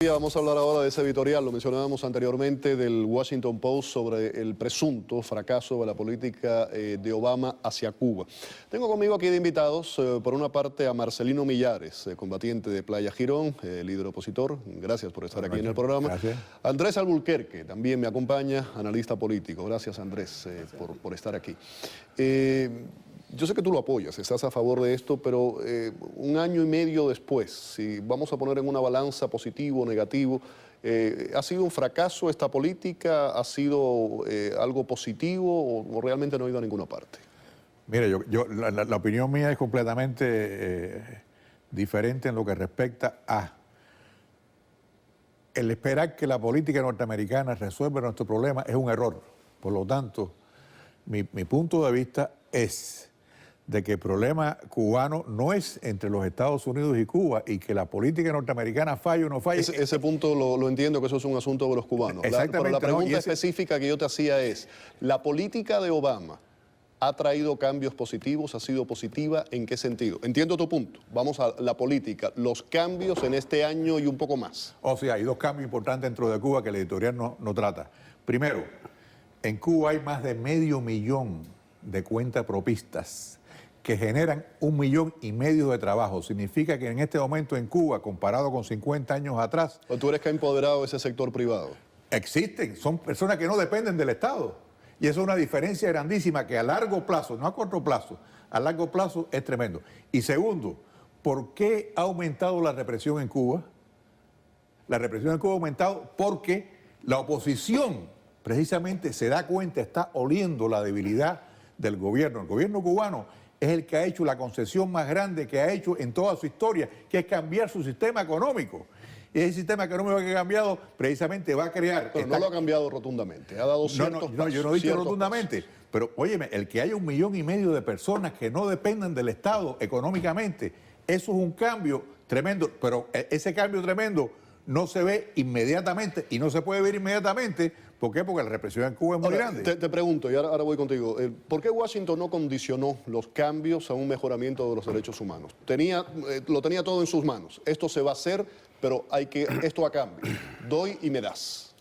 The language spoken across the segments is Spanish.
Vamos a hablar ahora de ese editorial, lo mencionábamos anteriormente, del Washington Post sobre el presunto fracaso de la política de Obama hacia Cuba. Tengo conmigo aquí de invitados, por una parte, a Marcelino Millares, combatiente de Playa Girón, líder opositor. Gracias por estar aquí en el programa. Gracias. Andrés Alburquerque también me acompaña, analista político. Gracias, Andrés, por estar aquí. Yo sé que tú lo apoyas, estás a favor de esto, pero un año y medio después, si vamos a poner en una balanza positivo o negativo, ¿ha sido un fracaso esta política? ¿Ha sido algo positivo o realmente no ha ido a ninguna parte? Mire, la opinión mía es completamente diferente en lo que respecta a el esperar que la política norteamericana resuelva nuestro problema es un error. Por lo tanto, mi punto de vista es de que el problema cubano no es entre los Estados Unidos y Cuba y que la política norteamericana falle o no falle. Ese punto lo entiendo, que eso es un asunto de los cubanos. Exactamente. Pero la pregunta específica que yo te hacía es, ¿la política de Obama ha traído cambios positivos? ¿Ha sido positiva? ¿En qué sentido? Entiendo tu punto. Vamos a la política. Los cambios en este año y un poco más. O sea, hay dos cambios importantes dentro de Cuba que el editorial no trata. Primero, en Cuba hay más de 500.000 de cuentapropistas que generan 1,5 millones de trabajos. Significa que en este momento en Cuba, comparado con 50 años atrás... ¿O tú eres que ha empoderado ese sector privado? Existen, son personas que no dependen del Estado. Y eso es una diferencia grandísima que a largo plazo, no a corto plazo, a largo plazo es tremendo. Y segundo, ¿por qué ha aumentado la represión en Cuba? La represión en Cuba ha aumentado porque la oposición precisamente se da cuenta, está oliendo la debilidad del gobierno. El gobierno cubano es el que ha hecho la concesión más grande que ha hecho en toda su historia, que es cambiar su sistema económico. Y ese sistema económico que ha cambiado precisamente va a crear... Pero no lo ha cambiado rotundamente, ha dado ciertos pasos. Yo no he dicho rotundamente, pero óyeme, el que haya 1,5 millones de personas que no dependan del Estado económicamente, eso es un cambio tremendo, pero ese cambio tremendo no se ve inmediatamente y no se puede ver inmediatamente. ¿Por qué? Porque la represión en Cuba es muy grande. Te pregunto, y ahora voy contigo, ¿por qué Washington no condicionó los cambios a un mejoramiento de los derechos humanos? Lo tenía todo en sus manos. Esto se va a hacer, pero esto a cambio. Doy y me das.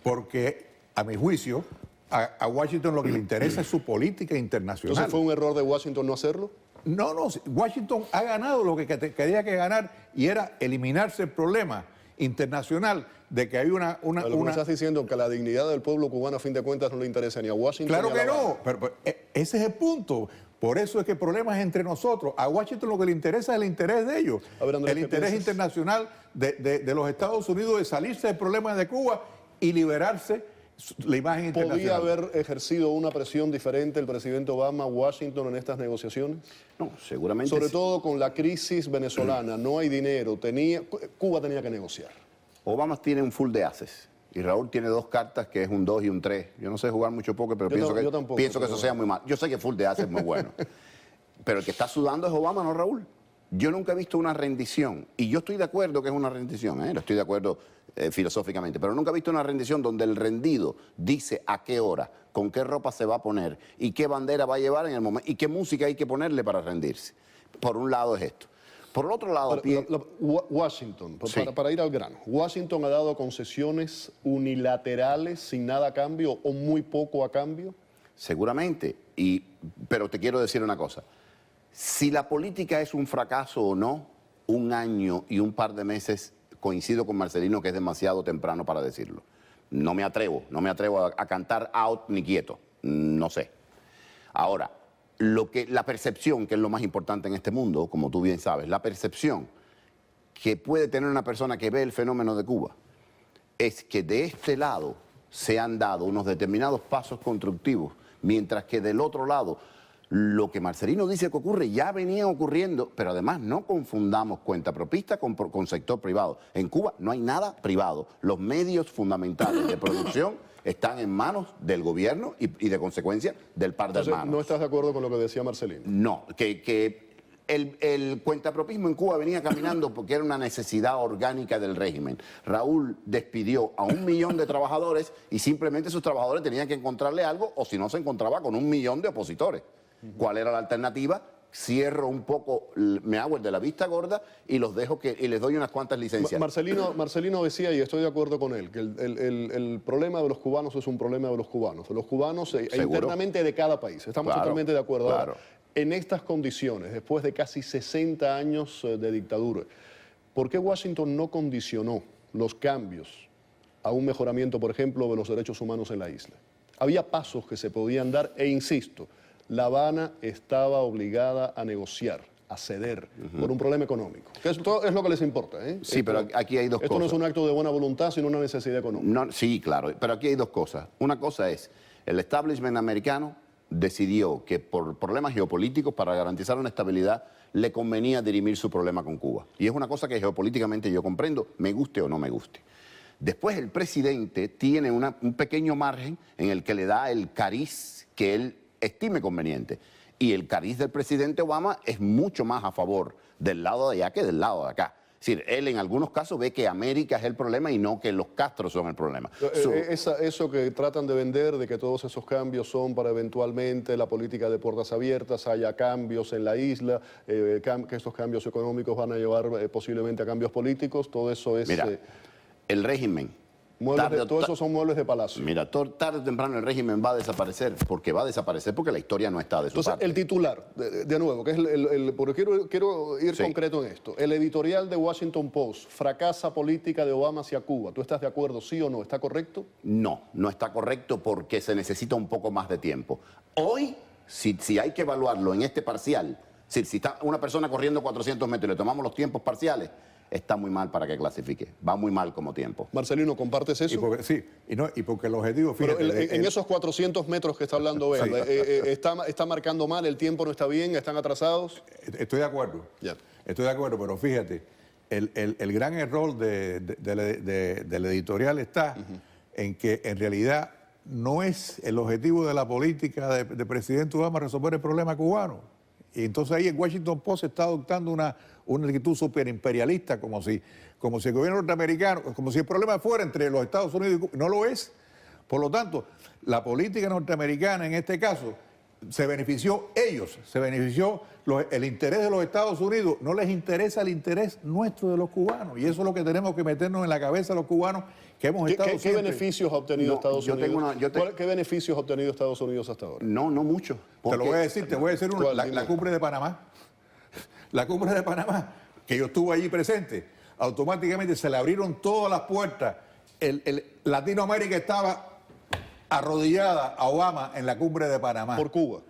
Porque, a mi juicio, a Washington lo que le interesa es su política internacional. ¿Entonces fue un error de Washington no hacerlo? No, Washington ha ganado lo que quería que ganar y era eliminarse el problema internacional de que hay una... Lo que estás diciendo que la dignidad del pueblo cubano a fin de cuentas no le interesa ni a Washington Claro ni a que no, pero ese es el punto. Por eso es que el problema es entre nosotros. A Washington lo que le interesa es el interés de ellos. A ver, Andrés, el interés internacional de los Estados Unidos de salirse del problema de Cuba y liberarse la imagen internacional. ¿Podía haber ejercido una presión diferente el presidente Obama a Washington en estas negociaciones? No, seguramente. Sobre todo con la crisis venezolana, no hay dinero, Cuba tenía que negociar. Obama tiene un full de ases y Raúl tiene 2 cartas que es un 2 y un 3. Yo no sé jugar mucho póker, pero pienso que eso sea muy mal. Yo sé que full de ases es muy bueno. Pero el que está sudando es Obama, no Raúl. Yo nunca he visto una rendición, y yo estoy de acuerdo que es una rendición, lo estoy de acuerdo filosóficamente, pero nunca he visto una rendición donde el rendido dice a qué hora, con qué ropa se va a poner y qué bandera va a llevar en el momento y qué música hay que ponerle para rendirse. Por un lado es esto. Por el otro lado... Washington, Sí. para ir al grano, ¿Washington ha dado concesiones unilaterales sin nada a cambio o muy poco a cambio? Seguramente, pero te quiero decir una cosa. Si la política es un fracaso o no, 1 año y un par de meses, coincido con Marcelino que es demasiado temprano para decirlo. No me atrevo a cantar out ni quieto, no sé. Ahora, la percepción, que es lo más importante en este mundo, como tú bien sabes, la percepción que puede tener una persona que ve el fenómeno de Cuba, es que de este lado se han dado unos determinados pasos constructivos, mientras que del otro lado, lo que Marcelino dice que ocurre ya venía ocurriendo, pero además no confundamos cuentapropista con sector privado. En Cuba no hay nada privado. Los medios fundamentales de producción están en manos del gobierno y de consecuencia del par de hermanos. ¿No estás de acuerdo con lo que decía Marcelino? No, que el cuentapropismo en Cuba venía caminando porque era una necesidad orgánica del régimen. Raúl despidió a 1 millón de trabajadores y simplemente sus trabajadores tenían que encontrarle algo o si no se encontraba con 1 millón de opositores. ¿Cuál era la alternativa? cierro un poco, me hago el de la vista gorda y los dejo y les doy unas cuantas licencias. Marcelino decía, y estoy de acuerdo con él, que el problema de los cubanos es un problema de los cubanos. Los cubanos internamente de cada país. Estamos totalmente de acuerdo. Claro. Ahora, en estas condiciones, después de casi 60 años de dictadura, ¿por qué Washington no condicionó los cambios a un mejoramiento, por ejemplo, de los derechos humanos en la isla? Había pasos que se podían dar e insisto, La Habana estaba obligada a negociar, a ceder, por un problema económico. Que esto es lo que les importa, ¿eh? Sí, pero aquí hay dos cosas. Esto no es un acto de buena voluntad, sino una necesidad económica. No, sí, claro, pero aquí hay dos cosas. Una cosa es, el establishment americano decidió que por problemas geopolíticos, para garantizar una estabilidad, le convenía dirimir su problema con Cuba. Y es una cosa que geopolíticamente yo comprendo, me guste o no me guste. Después el presidente tiene un pequeño margen en el que le da el cariz que él estime conveniente. Y el cariz del presidente Obama es mucho más a favor del lado de allá que del lado de acá. Es decir, él en algunos casos ve que América es el problema y no que los Castro son el problema. Eso que tratan de vender, de que todos esos cambios son para eventualmente la política de puertas abiertas, haya cambios en la isla, que estos cambios económicos van a llevar posiblemente a cambios políticos, todo eso es... Mira, el régimen... Todo eso son muebles de palacio. Mira, tarde o temprano el régimen va a desaparecer porque la historia no está de su Entonces, parte. el titular, de nuevo, que es porque quiero ir concreto en esto. El editorial de Washington Post, fracasa política de Obama hacia Cuba. ¿Tú estás de acuerdo, sí o no? ¿Está correcto? No, no está correcto porque se necesita un poco más de tiempo. Hoy, si hay que evaluarlo en este parcial, si está una persona corriendo 400 metros y le tomamos los tiempos parciales, está muy mal para que clasifique. Va muy mal como tiempo. Marcelino, ¿compartes eso? Y porque el objetivo... Fíjate, pero en esos 400 metros que está hablando él, ¿está marcando mal? ¿El tiempo no está bien? ¿Están atrasados? Estoy de acuerdo. Ya. Estoy de acuerdo, pero fíjate, el gran error del editorial está en que en realidad no es el objetivo de la política del presidente Obama resolver el problema cubano. Y entonces ahí el Washington Post está adoptando una actitud superimperialista, como si el gobierno norteamericano, como si el problema fuera entre los Estados Unidos y Cuba. No lo es. Por lo tanto, la política norteamericana en este caso se benefició el interés de los Estados Unidos, no les interesa el interés nuestro de los cubanos. Y eso es lo que tenemos que meternos en la cabeza los cubanos que hemos estado ¿Qué beneficios ha obtenido Estados Unidos? ¿Qué beneficios ha obtenido Estados Unidos hasta ahora? No mucho. Te lo voy a decir, uno. La cumbre de Panamá. La cumbre de Panamá, que yo estuve allí presente, automáticamente se le abrieron todas las puertas. Latinoamérica estaba arrodillada a Obama en la cumbre de Panamá. ¿Por Cuba?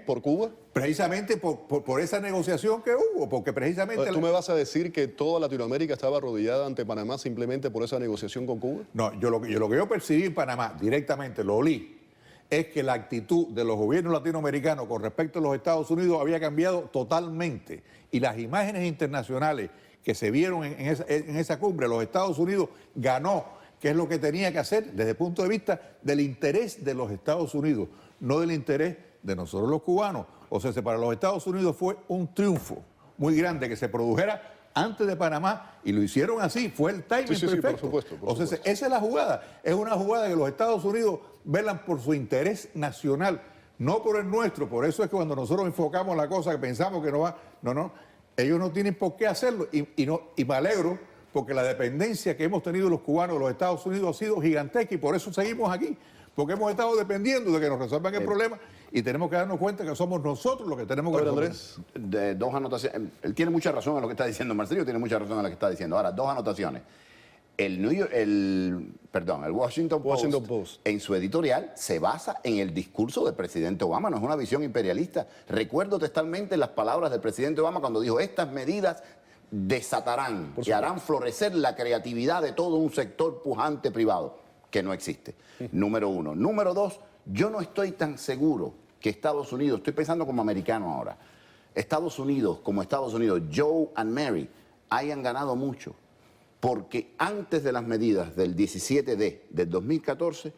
¿Por Cuba? Precisamente por esa negociación que hubo, porque precisamente... ¿Tú me vas a decir que toda Latinoamérica estaba arrodillada ante Panamá simplemente por esa negociación con Cuba? No, lo que yo percibí en Panamá, directamente, lo olí, es que la actitud de los gobiernos latinoamericanos con respecto a los Estados Unidos había cambiado totalmente. Y las imágenes internacionales que se vieron en esa cumbre, los Estados Unidos ganó, que es lo que tenía que hacer desde el punto de vista del interés de los Estados Unidos, no del interés de nosotros los cubanos. O sea, para los Estados Unidos fue un triunfo muy grande que se produjera antes de Panamá, y lo hicieron así, fue el timing perfecto. Por supuesto. O sea, esa es la jugada, es una jugada que los Estados Unidos velan por su interés nacional, no por el nuestro. Por eso es que cuando nosotros enfocamos la cosa que pensamos que no va, no, ellos no tienen por qué hacerlo, y me alegro porque la dependencia que hemos tenido los cubanos de los Estados Unidos ha sido gigantesca, y por eso seguimos aquí, porque hemos estado dependiendo de que nos resuelvan el problema, y tenemos que darnos cuenta que somos nosotros los que tenemos que resolver. Andrés, dos anotaciones. Él tiene mucha razón en lo que está diciendo, Marcelino tiene mucha razón en lo que está diciendo. Ahora, dos anotaciones. El Washington Post, en su editorial, se basa en el discurso del presidente Obama, no es una visión imperialista. Recuerdo textualmente las palabras del presidente Obama cuando dijo: estas medidas desatarán y harán florecer la creatividad de todo un sector pujante privado, que no existe. Número uno. Número dos, yo no estoy tan seguro que Estados Unidos, estoy pensando como americano ahora, Estados Unidos, Joe and Mary, hayan ganado mucho. Porque antes de las medidas del 17D del 2014,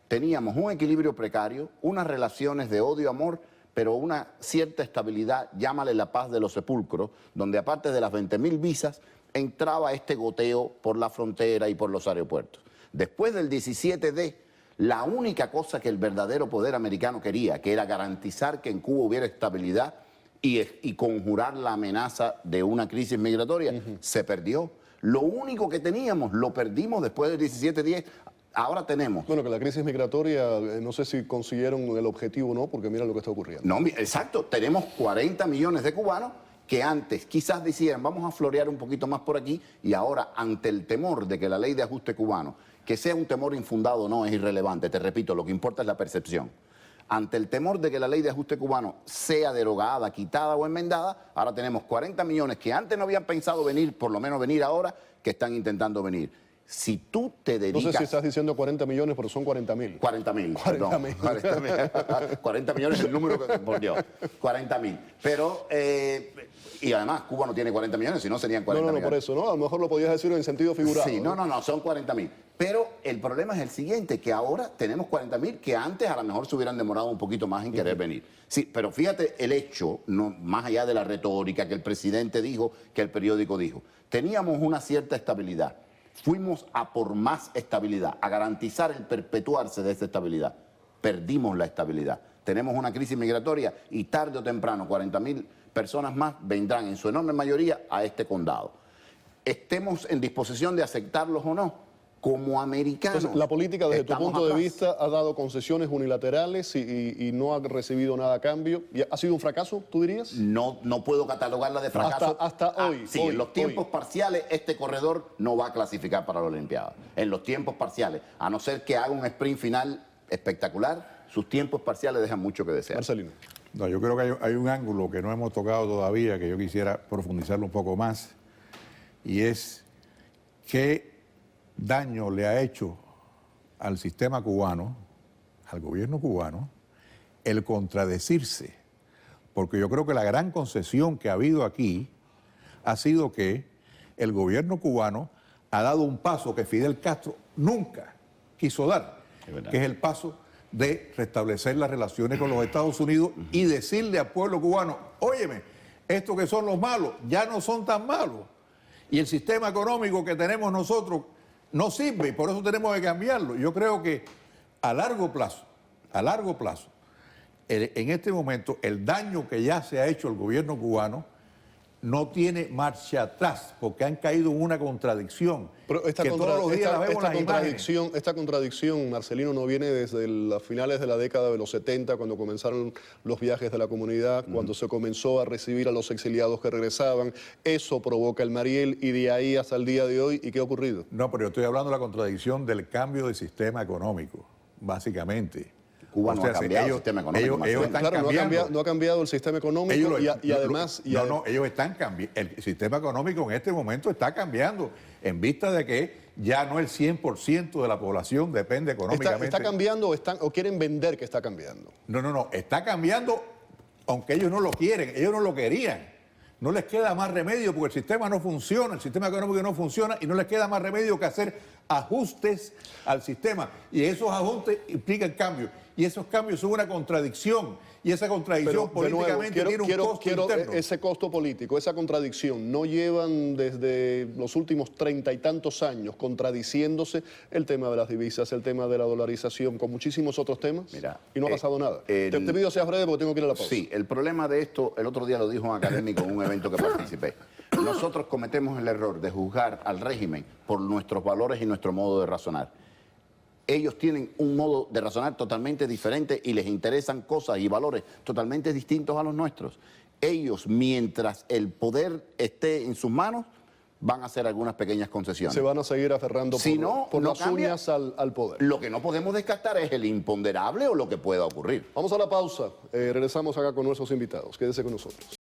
teníamos un equilibrio precario, unas relaciones de odio-amor, pero una cierta estabilidad, llámale la paz de los sepulcros, donde aparte de las 20.000 visas, entraba este goteo por la frontera y por los aeropuertos. Después del 17D, la única cosa que el verdadero poder americano quería, que era garantizar que en Cuba hubiera estabilidad y conjurar la amenaza de una crisis migratoria. Se perdió. Lo único que teníamos lo perdimos después del 17-10. Ahora tenemos... Bueno, que la crisis migratoria, no sé si consiguieron el objetivo o no, porque mira lo que está ocurriendo. No, exacto. Tenemos 40 millones de cubanos que antes quizás decían, vamos a florear un poquito más por aquí, y ahora, ante el temor de que la ley de ajuste cubano, que sea un temor infundado o no, es irrelevante. Te repito, lo que importa es la percepción. Ante el temor de que la ley de ajuste cubano sea derogada, quitada o enmendada, ahora tenemos 40 millones que antes no habían pensado venir, por lo menos venir ahora, que están intentando venir. Si tú te dedicas... No sé si estás diciendo 40 millones, pero son 40.000. 40.000, perdón. 40 millones es el número que por Dios. 40.000. Pero, y además, Cuba no tiene 40 millones, si no serían 40 millones. No, por eso, ¿no? A lo mejor lo podías decir en sentido figurado. Sí, no, son 40.000. Pero el problema es el siguiente, que ahora tenemos 40.000 que antes a lo mejor se hubieran demorado un poquito más en querer venir. Sí, pero fíjate el hecho, no, más allá de la retórica que el presidente dijo, que el periódico dijo. Teníamos una cierta estabilidad. Fuimos a por más estabilidad, a garantizar el perpetuarse de esa estabilidad. Perdimos la estabilidad. Tenemos una crisis migratoria y tarde o temprano 40.000 personas más vendrán en su enorme mayoría a este condado. Estemos en disposición de aceptarlos o no, como americanos. Entonces, la política, desde tu punto atrás. de vista, ha dado concesiones unilaterales y no ha recibido nada a cambio. ¿Y ha sido un fracaso, tú dirías? No puedo catalogarla de fracaso. Hasta hoy. Sí, hoy, en los tiempos hoy. parciales este corredor no va a clasificar para la Olimpiada. En los tiempos parciales, a no ser que haga un sprint final espectacular, sus tiempos parciales dejan mucho que desear. Marcelino. No, yo creo que hay un ángulo que no hemos tocado todavía, que yo quisiera profundizarlo un poco más, y es qué daño le ha hecho al sistema cubano, al gobierno cubano, el contradecirse. Porque yo creo que la gran concesión que ha habido aquí ha sido que el gobierno cubano ha dado un paso que Fidel Castro nunca quiso dar, que es el paso de restablecer las relaciones con los Estados Unidos y decirle al pueblo cubano, óyeme, estos que son los malos ya no son tan malos. Y el sistema económico que tenemos nosotros no sirve y por eso tenemos que cambiarlo. Yo creo que a largo plazo, en este momento, el daño que ya se ha hecho al gobierno cubano no tiene marcha atrás, porque han caído en una contradicción. Pero todos los días la vemos en las imágenes. esta contradicción, Marcelino, no viene desde las finales de la década de los 70, cuando comenzaron los viajes de la comunidad, cuando se comenzó a recibir a los exiliados que regresaban. Eso provoca el Mariel y de ahí hasta el día de hoy. ¿Y qué ha ocurrido? No, pero yo estoy hablando de la contradicción del cambio de sistema económico, básicamente. Cuba no ha cambiado el sistema económico. Ellos están cambiando. No ha cambiado el sistema económico y además... ellos están cambiando. El sistema económico en este momento está cambiando en vista de que ya no el 100% de la población depende económicamente. ¿Está cambiando o quieren vender que está cambiando? No. Está cambiando, aunque ellos no lo quieren, ellos no lo querían. No les queda más remedio porque el sistema no funciona, el sistema económico no funciona y no les queda más remedio que hacer ajustes al sistema. Y esos ajustes implican cambios. Y esos cambios son una contradicción. Y esa contradicción políticamente tiene un costo interno. Ese costo político, esa contradicción, ¿no llevan desde los últimos 30 y tantos años contradiciéndose el tema de las divisas, el tema de la dolarización, con muchísimos otros temas? Mira, y no ha pasado nada. Te pido seas breve porque tengo que ir a la pausa. Sí, el problema de esto, el otro día lo dijo un académico en un evento que participé. Nosotros cometemos el error de juzgar al régimen por nuestros valores y nuestro modo de razonar. Ellos tienen un modo de razonar totalmente diferente y les interesan cosas y valores totalmente distintos a los nuestros. Ellos, mientras el poder esté en sus manos, van a hacer algunas pequeñas concesiones. Se van a seguir aferrando por no las cambia, uñas al poder. Lo que no podemos descartar es el imponderable o lo que pueda ocurrir. Vamos a la pausa. Regresamos acá con nuestros invitados. Quédese con nosotros.